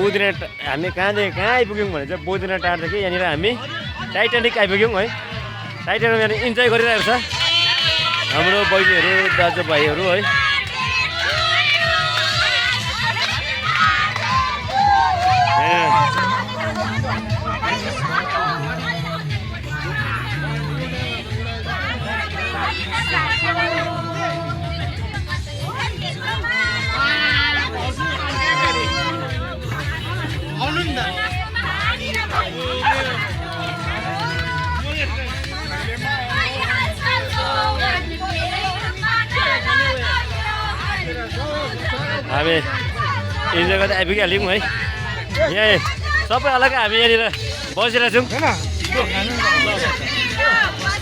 बोधिना हामी कहाँदेखि कहाँ आइपुग्यौँ भने चाहिँ बोधिना टारदेखि यहाँनिर हामी टाइटानिक आइपुग्यौँ है। टाइटानिक यहाँ इन्जोय गरिरहेको छ हाम्रो बहिनीहरू दाजुभाइहरू है। हामी इन्जोय गर्दै आइपुगिहाल्यौँ है। यहाँ सबै अलग्गै हामी यहाँनिर बसिरहेको छौँ।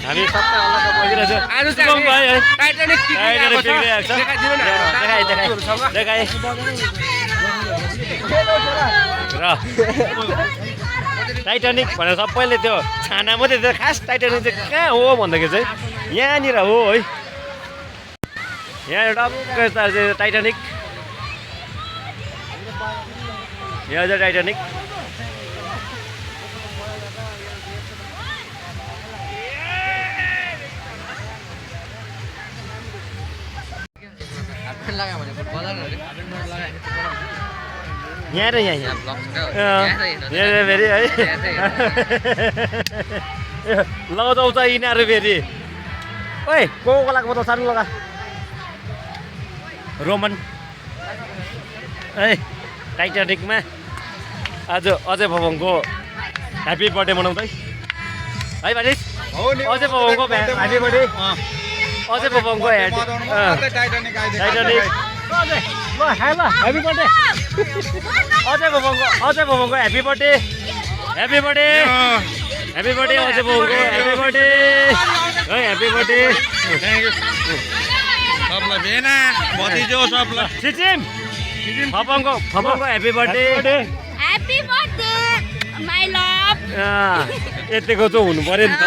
हामी सबै अलग्गै बसिरहेको छौँ। देखाएँ र टाइटानिक भनेर सबैले त्यो छाना मात्रै त्यो खास टाइटानिक चाहिँ कहाँ हो भन्दाखेरि चाहिँ यहाँनिर हो है। यहाँ एउटा चाहिँ टाइटानिक, यहाँ चाहिँ टाइटानिक। यहाँ र यहाँ फेरि है लगाउँछ यिनीहरू फेरि। ओइ को लगाएको त सानो लगा रोमन है। टाइटानिकमा आज अजय भवनको ह्याप्पी बर्थडे मनाउँदै है भाइ। अजय भवनको ह्याप्पी बर्थडे, अजय भवनको टाइटानिक ह्याप्पी बर्थडे अजय भवनको happy birthday, happy birthday, happy birthday Ajay भवनको ह्याप्पी बर्थडे है। ह्याप्पी बर्थडे सबलाई भेना भतिजो सबलाई सिचिम फपङको happy birthday, happy birthday my love. यतिको चाहिँ हुनु पर्यो नि त।